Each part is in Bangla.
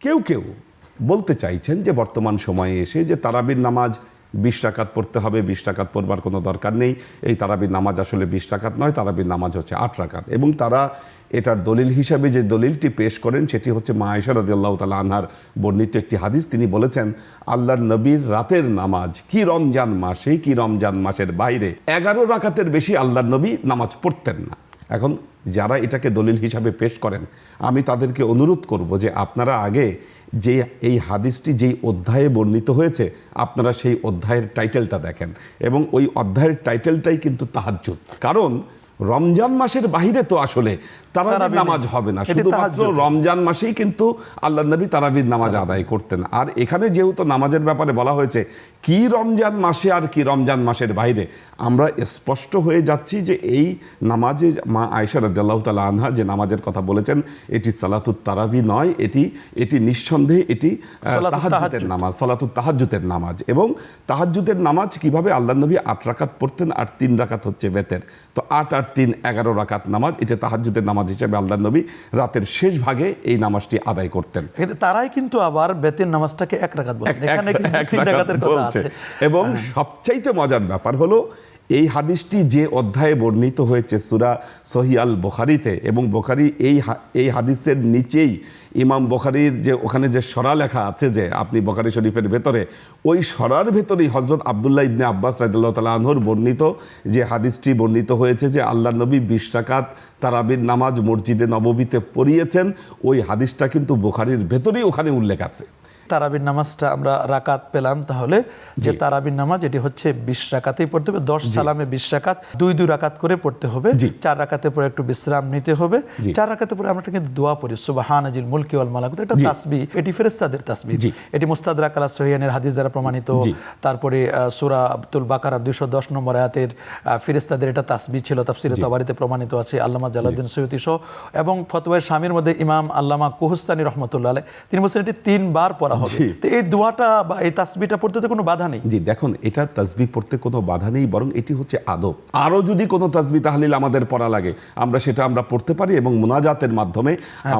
কেউ কেউ বলতে চাইছেন যে বর্তমান সময়ে এসে যে তারাবির নামাজ 20 রাকাত পড়তে হবে, 20 রাকাত পড়বার কোনো দরকার নেই, এই তারাবির নামাজ আসলে 20 রাকাত নয়, তারাবির নামাজ হচ্ছে 8 রাকাত। এবং তারা এটার দলিল হিসাবে যে দলিলটি পেশ করেন সেটি হচ্ছে মা আয়েশা রাদিয়াল্লাহু তাআলা আনহার বর্ণিত একটি হাদিস। তিনি বলেছেন, আল্লাহর নবীর রাতের নামাজ কি রমজান মাসে কি রমজান মাসের বাইরে 11 রাকাতের বেশি আল্লাহর নবী নামাজ পড়তেন না। এখন যারা এটাকে দলিল হিসাবে পেশ করেন, আমি তাদেরকে অনুরোধ করব যে আপনারা আগে যে এই হাদিসটি যেই অধ্যায়ে বর্ণিত হয়েছে আপনারা সেই অধ্যায়ের টাইটেলটা দেখেন, এবং ওই অধ্যায়ের টাইটেলটাই কিন্তু তাহাজ্জুদ। কারণ রমজান মাসের বাহিরে তো আসলে তারাবির নামাজ হবে না, শুধুমাত্র রমজান মাসেই কিন্তু আল্লাহর নবী তারাবির নামাজ আদায় করতেন। আর এখানে যেহেতু নামাজের ব্যাপারে বলা হয়েছে কি রমজান মাসে আর কি রমজান মাসের বাইরে, আমরা স্পষ্ট হয়ে যাচ্ছি যে এই নামাজে মা আয়েশা রাদিয়াল্লাহু তাআলা আনহা যে নামাজের কথা বলেছেন এটি সালাতুত তারাবি নয়, এটি নিঃসন্দেহে এটি তাহাজ্জুদের নামাজ, সালাতুত তাহাজ্জুদের নামাজ। এবং তাহাজ্জুদের নামাজ কিভাবে আল্লাহর নবী 8 রাকাত পড়তেন আর 3 রাকাত হচ্ছে বেতের, তো 8 আর 3 11 রাকাত নামাজ, এটা তাহাজ্জুদের নামাজ হিসেবে আল্লাহর নবী রাতের শেষ ভাগে এই নামাজটি আদায় করতেন। তারাই কিন্তু আবার বেতের নামাজটাকে 1 রাকাত বলেন, এখানে কিন্তু 3 রাকাতের কথা আছে। এবং সবচাইতে মজার ব্যাপার হলো এই হাদিসটি যে অধ্যায়ে বর্ণিত হয়েছে সূরা সহিহ আল বুখারীতে, এবং বুখারী এই হাদিসের নিচেই ইমাম বুখারীর যে ওখানে যে সরা লেখা আছে, যে আপনি বুখারী শরীফের ভেতরে ওই সরার ভেতরেই হযরত আব্দুল্লাহ ইবনে আব্বাস রাদিয়াল্লাহু তাআলা আনহুর বর্ণিত যে হাদিসটি বর্ণিত হয়েছে যে আল্লাহর নবী 20 রাকাত তারাবির নামাজ মসজিদে নববীতে পড়িয়েছেন, ওই হাদিসটা কিন্তু বুখারীর ভেতরেই ওখানে উল্লেখ আছে। তারাবির নামাজটা আমরা রাকাত পেলাম, তাহলে যে তারাবির নামাজ এটি হচ্ছে 20 রাকাতেই পড়তে হবে। 10 সালামে 20 রাকাত, 2 রাকাত করে পড়তে হবে। 4 রাকাতের পরে একটু বিশ্রাম নিতে হবে। 4 রাকাতের পরে আমরা কিন্তু দোয়া পড়ি, সুবহানাজিল মুলকি ওয়াল মালাকুত, এটা তাসবিহ, এটি ফেরেশতাদের তাসবিহ, এটি মুস্তাদরাক আলা সহিহানের হাদিস দ্বারা প্রমাণিত। তারপরে সূরা আতুল বাকারার 210 নম্বর আয়াতের ফেরেশতাদের এটা তাসবিহ ছিল, তাফসীরে তাবারিতে প্রমাণিত আছে, আল্লামা জালালউদ্দিন সৈয়দী সহ। এবং ফতোয়ায়ে শামীর মধ্যে ইমাম আল্লামা কুহস্তানী রাহমাতুল্লাহ আলাইহি তিনি বলেছেন এটি 3 বার পড়া হবে। তো এই দোয়াটা বা এই তাসবিহটা পড়তে তো কোনো বাধা নেই। জি দেখুন, এটা তাসবিহ পড়তে কোনো বাধা নেই, বরং এটি হচ্ছে আদব। আরো যদি কোনো তাসবিহ তাহলিল আমাদের পড়া লাগে আমরা পড়তে পারি, এবং মুনাজাতের মাধ্যমে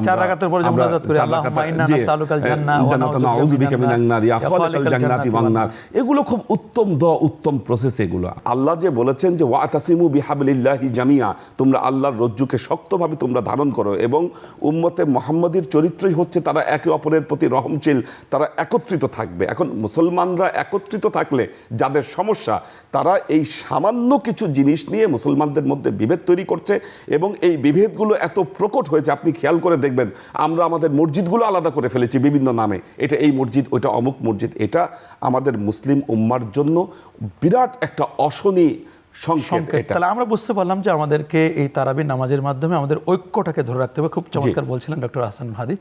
4 রাকাতের পরে যে মুনাজাত করি, আল্লাহুম্মা ইন্না নাসআলুকাল জান্নাহ ওয়া নাউযু বিকা মিনান নার ইয়া খালিকাল জান্নাতি ওয়ান নার, এগুলো খুব উত্তম দোয়া, উত্তম প্রসেস এগুলো। আল্লাহ যে বলেছেন যে ওয়াতাসিমু বিহাবলিল্লাহি জামিয়া, তোমরা আল্লাহর রজ্জুকে শক্তভাবে তোমরা ধারণ করো, এবং উম্মতে মুহাম্মাদীর চরিত্রই হচ্ছে তারা একে অপরের প্রতি রহমশীল, তারা একত্রিত থাকবে। এখন মুসলমানরা একত্রিত থাকলে যাদের সমস্যা, তারা এই সামান্য কিছু জিনিস নিয়ে মুসলমানদের মধ্যে বিভেদ তৈরি করছে, এবং এই বিভেদগুলো এত প্রকট হয়েছে আপনি খেয়াল করে দেখবেন আমরা আমাদের মসজিদগুলো আলাদা করে ফেলেছি বিভিন্ন নামে, এটা এই মসজিদ, ওইটা অমুক মসজিদ। এটা আমাদের মুসলিম উম্মার জন্য বিরাট একটা অশনি সংকেত। তাহলে আমরা বুঝতে পারলাম যে আমাদেরকে এই তারাবির নামাজের মাধ্যমে আমাদের ঐক্যটাকে ধরে রাখতে হবে। খুব চমৎকার বলছিলেন ডক্টর আহসান হাদী।